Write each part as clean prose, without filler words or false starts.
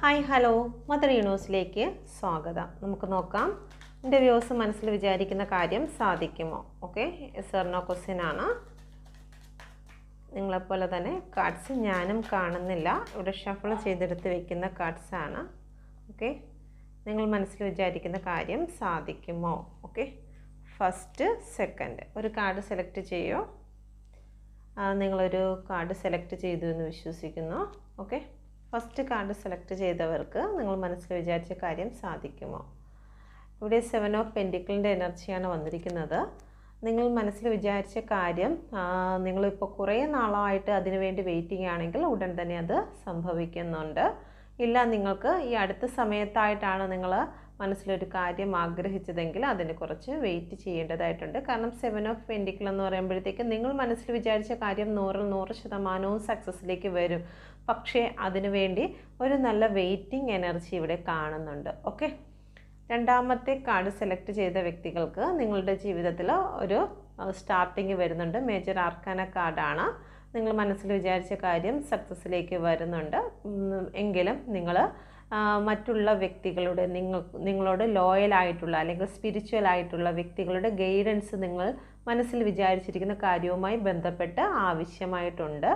Hi hello mother യൂണിവേഴ്സിലേക്ക് സ്വാഗതം. നമുക്ക് നോക്കാം എൻ്റെ വ്യൂസ് മനസ്സിൽ വിചാരിക്കുന്ന കാര്യം സാധിക്കുമോ. Okay, yes or no question ആണ്. നിങ്ങളെപ്പോലെ തന്നെ കാർഡ്സ് ഞാനും കാണുന്നില്ല, ഇവിടെ ഷഫിൾ ചെയ്തെടുത്ത് വയ്ക്കുന്ന കാർഡ്സാണ്. ഓക്കെ, നിങ്ങൾ മനസ്സിൽ വിചാരിക്കുന്ന കാര്യം സാധിക്കുമോ. ഓക്കെ, ഫസ്റ്റ് സെക്കൻഡ് ഒരു കാർഡ് സെലക്ട് ചെയ്യോ. നിങ്ങളൊരു കാർഡ് സെലക്ട് ചെയ്തു എന്ന് വിശ്വസിക്കുന്നു. ഓക്കെ, ഫസ്റ്റ് കാർഡ് സെലക്ട് ചെയ്തവർക്ക് നിങ്ങൾ മനസ്സിൽ വിചാരിച്ച കാര്യം സാധിക്കുമോ. ഇവിടെ 7 ഓഫ് പെൻറ്റിക്കിളിൻ്റെ എനർജിയാണ് വന്നിരിക്കുന്നത്. നിങ്ങൾ മനസ്സിൽ വിചാരിച്ച കാര്യം നിങ്ങളിപ്പോൾ കുറേ നാളായിട്ട് അതിനുവേണ്ടി വെയിറ്റിംഗ് ആണെങ്കിൽ ഉടൻ തന്നെ അത് സംഭവിക്കുന്നുണ്ട്. ഇല്ല, നിങ്ങൾക്ക് ഈ അടുത്ത സമയത്തായിട്ടാണ് നിങ്ങൾ മനസ്സിലൊരു കാര്യം ആഗ്രഹിച്ചതെങ്കിൽ അതിന് കുറച്ച് വെയിറ്റ് ചെയ്യേണ്ടതായിട്ടുണ്ട്. കാരണം 7 ഓഫ് പെൻറ്റിക്കിൾ എന്ന് പറയുമ്പോഴത്തേക്ക് നിങ്ങൾ മനസ്സിൽ വിചാരിച്ച കാര്യം 100% സക്സസ്സിലേക്ക് വരും. പക്ഷേ അതിനുവേണ്ടി ഒരു നല്ല വെയിറ്റിംഗ് എനർജി ഇവിടെ കാണുന്നുണ്ട്. ഓക്കെ, രണ്ടാമത്തെ കാർഡ് സെലക്ട് ചെയ്ത വ്യക്തികൾക്ക് നിങ്ങളുടെ ജീവിതത്തിൽ ഒരു സ്റ്റാർട്ടിങ് വരുന്നുണ്ട്. മേജർ ആർക്കാന കാർഡാണ്. നിങ്ങൾ മനസ്സിൽ വിചാരിച്ച കാര്യം സക്സസ്സിലേക്ക് വരുന്നുണ്ട്. എങ്കിലും നിങ്ങൾ മറ്റുള്ള വ്യക്തികളുടെ നിങ്ങളോട് ലോയലായിട്ടുള്ള അല്ലെങ്കിൽ സ്പിരിച്വൽ ആയിട്ടുള്ള വ്യക്തികളുടെ ഗൈഡൻസ് നിങ്ങൾ മനസ്സിൽ വിചാരിച്ചിരിക്കുന്ന കാര്യവുമായി ബന്ധപ്പെട്ട് ആവശ്യമായിട്ടുണ്ട്.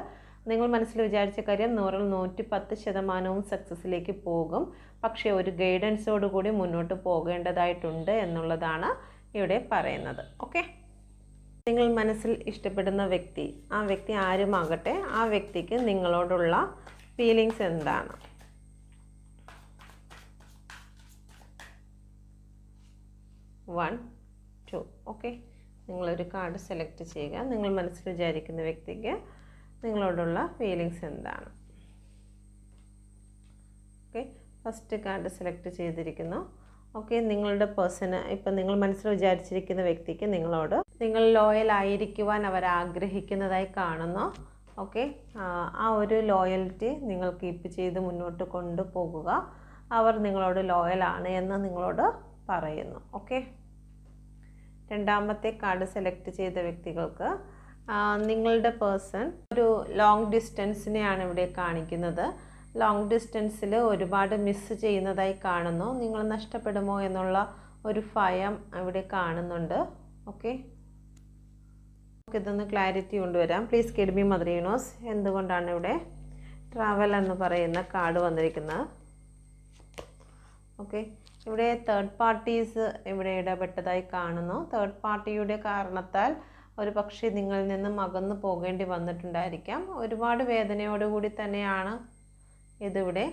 നിങ്ങൾ മനസ്സിൽ വിചാരിച്ച കാര്യം 110% സക്സസ്സിലേക്ക് പോകും. പക്ഷേ ഒരു ഗൈഡൻസോടുകൂടി മുന്നോട്ട് പോകേണ്ടതായിട്ടുണ്ട് എന്നുള്ളതാണ് ഇവിടെ പറയുന്നത്. ഓക്കെ, നിങ്ങൾ മനസ്സിൽ ഇഷ്ടപ്പെടുന്ന വ്യക്തി, ആ വ്യക്തി ആരുമാകട്ടെ, ആ വ്യക്തിക്ക് നിങ്ങളോടുള്ള ഫീലിങ്സ് എന്താണ്. One two. ഓക്കെ, നിങ്ങളൊരു കാർഡ് സെലക്ട് ചെയ്യുക. നിങ്ങൾ മനസ്സിൽ വിചാരിക്കുന്ന വ്യക്തിക്ക് നിങ്ങളോടുള്ള ഫീലിങ്സ് എന്താണ്. ഓക്കെ, ഫസ്റ്റ് കാർഡ് സെലക്ട് ചെയ്തിരിക്കുന്നു. ഓക്കെ, നിങ്ങളുടെ പേഴ്സണ് ഇപ്പം നിങ്ങൾ മനസ്സിൽ വിചാരിച്ചിരിക്കുന്ന വ്യക്തിക്ക് നിങ്ങളോട് നിങ്ങൾ ലോയൽ ആയിരിക്കുവാൻ അവർ ആഗ്രഹിക്കുന്നതായി കാണുന്നു. ഓക്കെ, ആ ഒരു ലോയൽറ്റി നിങ്ങൾ കീപ്പ് ചെയ്ത് മുന്നോട്ട് കൊണ്ടുപോകുക. അവർ നിങ്ങളോട് ലോയലാണ് എന്ന് നിങ്ങളോട് പറയുന്നു. ഓക്കെ, രണ്ടാമത്തെ കാർഡ് സെലക്ട് ചെയ്ത വ്യക്തികൾക്ക് നിങ്ങളുടെ പേഴ്സൺ ഒരു ലോങ് ഡിസ്റ്റൻസിനെയാണ് ഇവിടെ കാണിക്കുന്നത്. ലോങ് ഡിസ്റ്റൻസിൽ ഒരുപാട് മിസ് ചെയ്യുന്നതായി കാണുന്നു. നിങ്ങൾ നഷ്ടപ്പെടുമോ എന്നുള്ള ഒരു ഭയം ഇവിടെ കാണുന്നുണ്ട്. ഓക്കെ, ഇതൊന്ന് ക്ലാരിറ്റി കൊണ്ടുവരാം. Please guide me mother universe. എന്തുകൊണ്ടാണ് ഇവിടെ ട്രാവൽ എന്ന് പറയുന്ന കാർഡ് വന്നിരിക്കുന്നത്. ഓക്കെ, ഇവിടെ തേർഡ് പാർട്ടീസ് ഇവിടെ ഇടപെട്ടതായി കാണുന്നു. തേർഡ് പാർട്ടിയുടെ കാരണത്താൽ ഒരു പക്ഷേ നിങ്ങളിൽ നിന്നും അകന്നു പോകേണ്ടി വന്നിട്ടുണ്ടായിരിക്കാം. ഒരുപാട് വേദനയോടുകൂടി തന്നെയാണ് ഇതിവിടെ